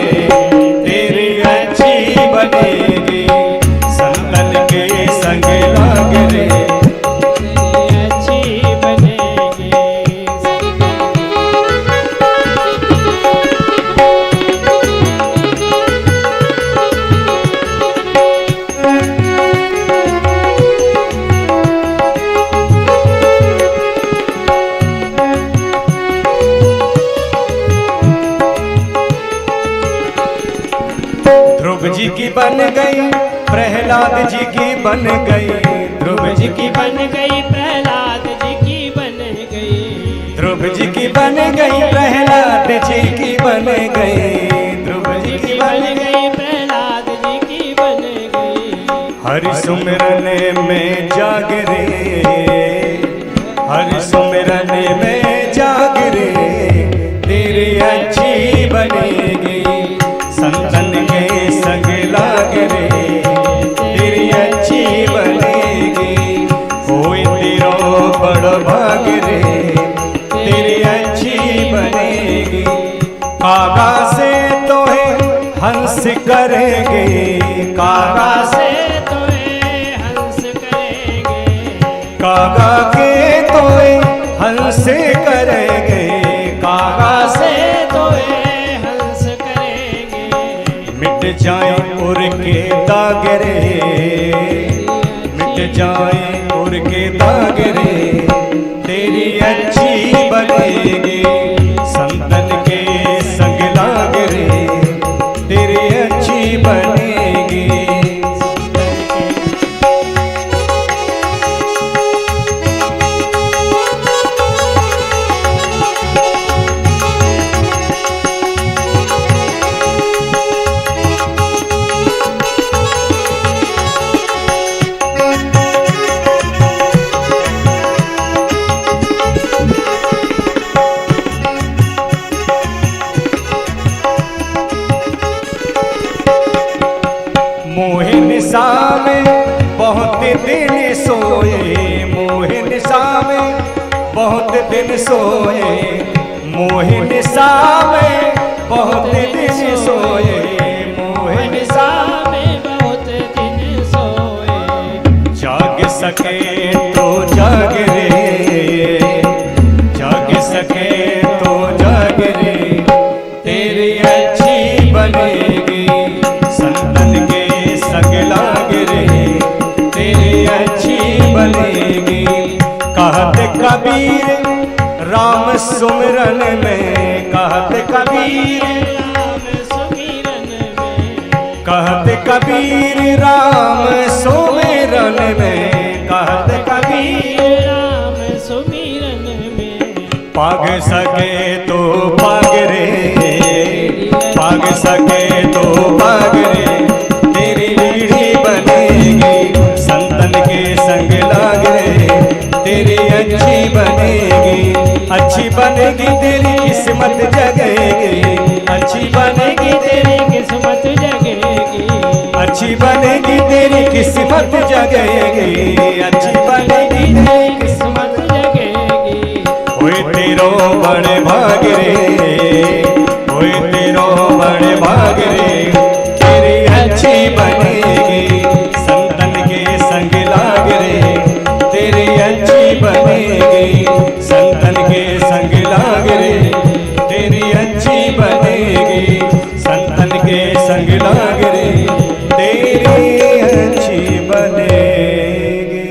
तेरी अच्छी बनेगी, संतन के संग लाग रे जी की बन गई प्रहलाद जी की बन गई, ध्रुव जी की बन गई प्रहलाद जी की बन गई, ध्रुव जी की बन गई प्रहलाद जी की बन गई, ध्रुव जी सुमिरन में जाग रे, हर सुमिरन में जाग रे, तेरी अच्छी बनेगी संतन के संग लाग रे, तेरी अच्छी बनेगी होए तेरो बड़ भाग रे, तेरी अच्छी बनेगी। कागा से तो है हंस करेंगे, कागा से हंस करेंगे, कागा के तो हंस करेंगे, कागा से हंस करेंगे। मिट जाए उर के दाग रे, मिट जाए उर के दाग रे, तेरी अच्छी बनेगी संतन के संग लाग रे, तेरी अच्छी बनेगी। मोहे निशा में बहुत दिन सोए, मोहे निशा में बहुत दिन सोए, मोहे निशा में बहुत दिन सोए, मोहे निशा में बहुत दिन सोए। जाग सके तो जाग रे, जाग सके तो जाग रे, तेरी अच्छी बनेगी संतन के संग लाग रे, तेरी अच्छी बनेगी। कहत कबीर राम सुमिरन में, कहत कबीर राम सुमिरन में, कहत कबीर राम सुमिरन में, कहत कबीर राम सुमिरन में। पाग सके तो पाग रे, पाग सके तो पाग रे, तेरी रीढ़ी बनेगी संतन के संग लाग रे, तेरी अच्छी बनेगी, अच्छी बनेगी तेरी किस्मत जगेगी, अच्छी बनेगी तेरी किस्मत जगेगी, अच्छी बनेगी तेरी किस्मत जगेगी, अच्छी बनेगी तेरी किस्मत जगेगी। होए तेरो बड़े भाग रे, होए तेरो बड़े भाग रे, तेरी अच्छी बनेगी संतन के संग लाग रे, तेरी अच्छी बनेगी संतन के संग लाग रे, तेरी अच्छी बनेगी संतन के संग लाग रे, तेरी अच्छी बनेगी।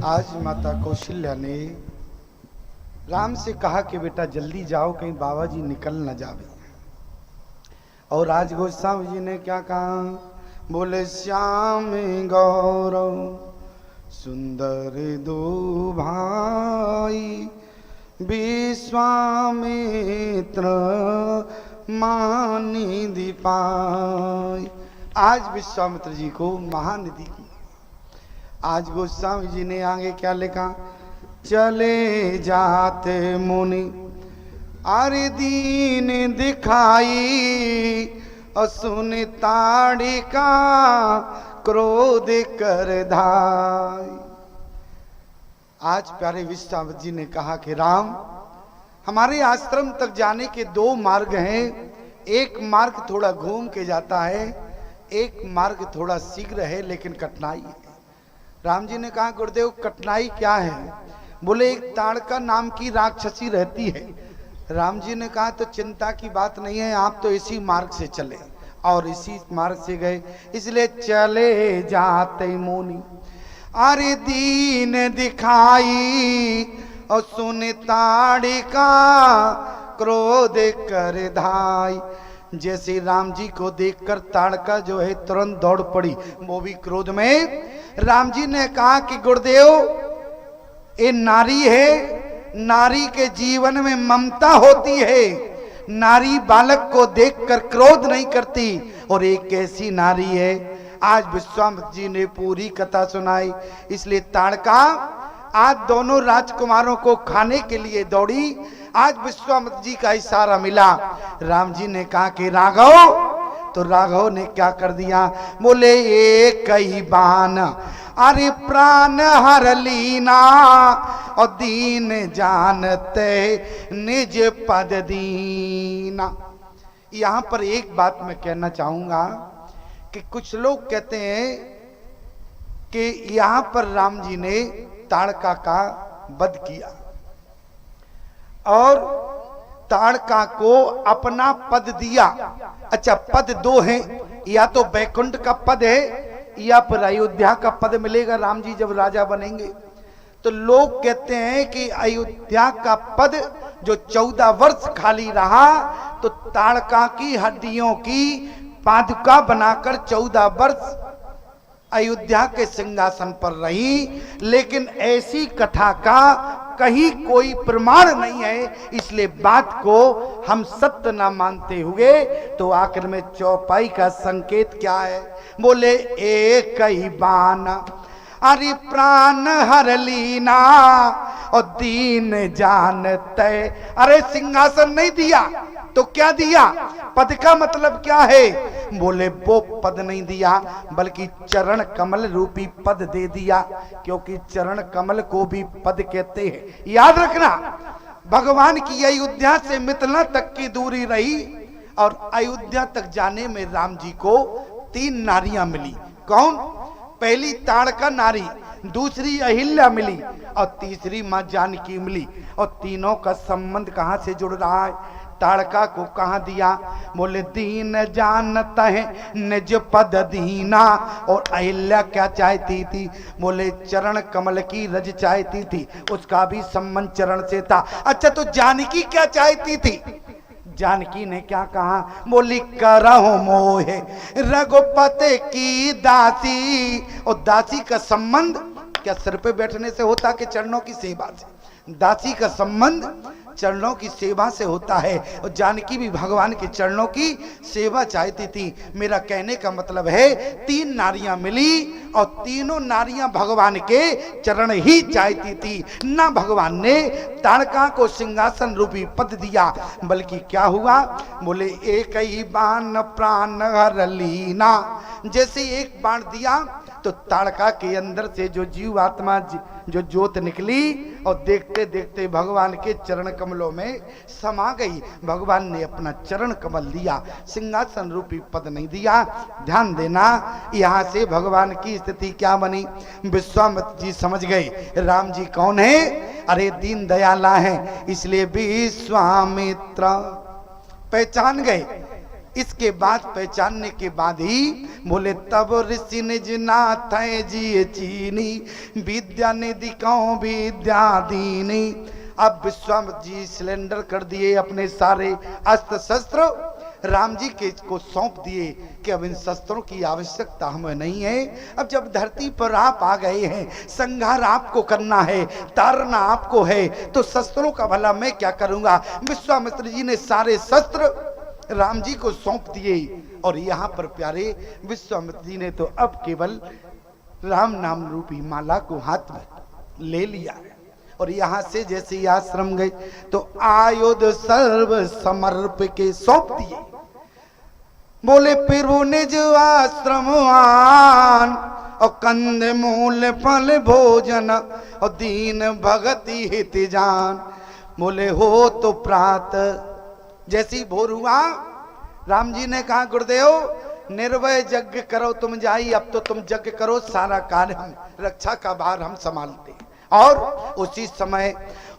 आज माता कौशल्या ने राम से कहा कि बेटा जल्दी जाओ कहीं बाबा जी निकल न जावे। और आज गोस्वामी जी ने क्या कहा, बोले श्याम गौरव सुंदर दो भाई, विश्वामित्र महानिधि पाई। आज विश्वामित्र जी को महानिधि की। आज गोस्वामी जी ने आगे क्या लिखा, चले जाते मुनि अरे दीन दिखाई, असुन ताड़िका क्रोध कर धाई। आज प्यारे विश्वामित्र जी ने कहा कि राम, हमारे आश्रम तक जाने के दो मार्ग हैं, एक मार्ग थोड़ा घूम के जाता है, एक मार्ग थोड़ा शीघ्र है लेकिन कठिनाई है। राम जी ने कहा गुरुदेव कठिनाई क्या है? बोले एक ताड़का नाम की राक्षसी रहती है। राम जी ने कहा तो चिंता की बात नहीं है, आप तो इसी मार्ग से चले, और इसी मार्ग से गए, इसलिए चले जाते मुनि अरे दीन दिखाई, और सुन ताड़िका क्रोध कर धाई। जैसे राम जी को देखकर ताड़का जो है तुरंत दौड़ पड़ी, वो भी क्रोध में। राम जी ने कहा कि गुरुदेव ये नारी है, नारी के जीवन में ममता होती है, नारी बालक को देखकर क्रोध नहीं करती, और एक ऐसी नारी है आज विश्वामित्र जी ने पूरी कथा सुनाई। इसलिए ताड़का आज दोनों राजकुमारों को खाने के लिए दौड़ी। आज विश्वामित्र जी का इशारा मिला, राम जी ने कहा कि राघव, तो राघव ने क्या कर दिया, बोले एक ही बाण अरे प्राण हर लीना और दीन जानते निज पद दीना। यहां पर एक बात मैं कहना चाहूंगा कि कुछ लोग कहते हैं कि यहां पर राम जी ने ताड़का का वध किया और ताड़का को अपना पद दिया। अच्छा, पद दो हैं, या तो बैकुंठ का पद है या फिर अयोध्या का पद मिलेगा राम जी जब राजा बनेंगे। तो लोग कहते हैं कि अयोध्या का पद जो 14 वर्ष खाली रहा, तो ताड़का की हड्डियों की पादुका बनाकर 14 वर्ष अयोध्या के सिंहासन पर रही। लेकिन ऐसी कथा का कहीं कोई प्रमाण नहीं है, इसलिए बात को हम सत्य ना मानते हुए तो आखिर में चौपाई का संकेत क्या है, बोले एक ही बाण अरे प्राण हर लीना और दीन जानते। अरे सिंहासन नहीं दिया तो क्या दिया, पद का मतलब क्या है, बोले वो पद नहीं दिया बल्कि चरण कमल रूपी पद दे दिया, क्योंकि चरण कमल को भी पद कहते हैं। याद रखना, भगवान की अयोध्या से मिथिला तक की दूरी रही और अयोध्या तक जाने में राम जी को 3 नारियां मिली। कौन, पहली ताड़का नारी, दूसरी अहिल्या मिली और तीसरी मां जानकी मिली। और तीनों का संबंध कहां से जुड़ रहा है, ताड़का को कहां दिया, बोले दीन जानता है निज पद दीना। और अहिल्या क्या चाहती थी, बोले चरण कमल की रज चाहती थी, उसका भी संबंध चरण से था। अच्छा, तो जानकी क्या चाहती थी, जानकी ने क्या कहा, बोली करहु मोहे रघुपति की दासी। और दासी का संबंध क्या सिर पे बैठने से होता कि चरणों की सेवा से, दासी का संबंध चरणों की सेवा से होता है। और जानकी भी भगवान के चरणों की सेवा चाहती थी। मेरा कहने का मतलब है 3 नारियां मिली और तीनों नारियां भगवान के चरण ही चाहती थी। ना भगवान ने ताड़का को सिंहासन रूपी पद दिया, बल्कि क्या हुआ, बोले एक ही बाण प्राण हर लीना। जैसे एक बाण दिया तो ताड़का के अंदर से जो जीव आत्मा जो ज्योत निकली और देखते देखते भगवान के चरण कमलों में समा गई। भगवान ने अपना चरण कमल दिया, सिंहासन रूपी पद नहीं दिया। ध्यान देना, यहाँ से भगवान की स्थिति क्या बनी, विश्वामित्र जी समझ गए राम जी कौन है, अरे दीन दयाला है, इसलिए विश्वामित्र पहचान गए। इसके बाद पहचानने के बाद ही बोले तब ऋषि निज नाथ जी चीनी विद्या निधि कौ विद्या दीनी। अब विश्वामित्र जी सिलेंडर कर दिए अपने सारे अस्त्र शस्त्र, राम जी के को सौंप दिए कि अब इन शस्त्रों की आवश्यकता हमें नहीं है। अब जब धरती पर आप आ गए हैं, संहार आपको करना है, तारना आपको है, तो शस्त्रों का भला मैं क्या करूंगा। विश्वामित्र जी ने सारे शस्त्र राम जी को सौंप दिए। और यहाँ पर प्यारे विश्वामित्र जी ने तो अब केवल राम नाम रूपी माला को हाथ में ले लिया। और यहाँ से जैसे ही आश्रम गए तो आयुध सर्व समर्प के सौंप दिए। बोले प्रभु निज आश्रम आन और कंद मूल फल भोजन और दीन भगति हित जान। बोले हो तो प्रात, जैसी भोर हुआ राम जी ने कहा गुरुदेव निर्भय यज्ञ करो तुम जाई, अब तो तुम यज्ञ करो, सारा कार्य हम, रक्षा का भार हम संभालते। और उसी समय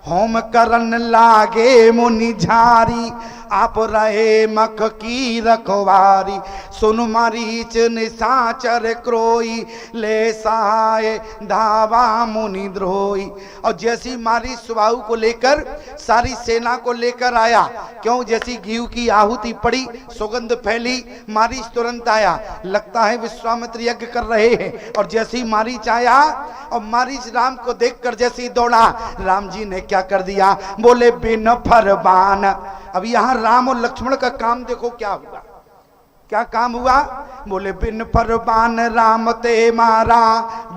होम करन लागे मुनि झारी, आप रहे मख की रखवारी। सुन मरीच निशाचर क्रोई, ले सहाय धावा मुनि द्रोही। और जैसी मारी सुबाहु को लेकर सारी सेना को लेकर आया, क्यों, जैसी घी की आहुति पड़ी, सुगंध फैली, मारीच तुरंत आया, लगता है विश्वामित्र यज्ञ कर रहे हैं। और जैसी मारीच आया और मारीच राम को देखकर जैसी दौड़ा, राम जी ने क्या कर दिया, बोले बिन फरमान। अब यहां राम और लक्ष्मण का काम देखो क्या हुआ, क्या काम हुआ? बोले बिन पर बाण राम ते मारा,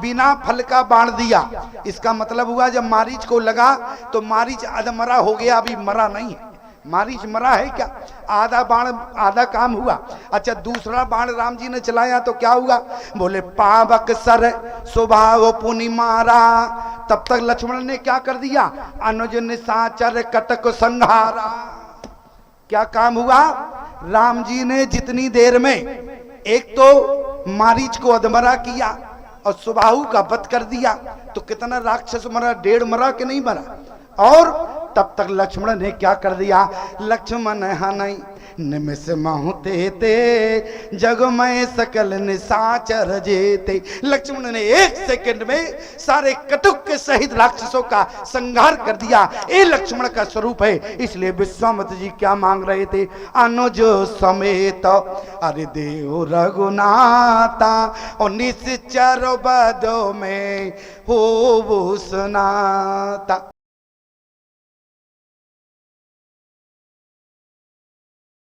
बिना फल का बाण दिया। इसका मतलब हुआ जब मारीच को लगा तो मारीच अधमरा हो गया, अभी मरा नहीं है। मारीच मरा है क्या? आधा बाण, आधा काम हुआ। अच्छा, दूसरा बाण राम जी ने चलाया तो क्या हुआ? बोले पावक सर स्वभाव पुनि मारा। तब तक लक्ष्मण ने क्या कर दिया? अनुज निशाचर कटक संहारा। क्या काम हुआ? राम जी ने जितनी देर में एक तो मारीच को अधमरा किया और सुबाहु का वध कर दिया, तो कितना राक्षस मरा? 1.5 मरा कि नहीं मरा? और तब तक लक्ष्मण ने क्या कर दिया? लक्ष्मण हनई निमिष महु तेते, जग में सकल निशाचर जेते। लक्ष्मण ने 1 सेकंड में सारे कटुक के सहित राक्षसों का संहार कर दिया। ये लक्ष्मण का स्वरूप है। इसलिए विश्वामित्र जी क्या मांग रहे थे? अनुज समेत अरे देव रघुनाथा, और निश्चर बदो में हो वो सुनाता।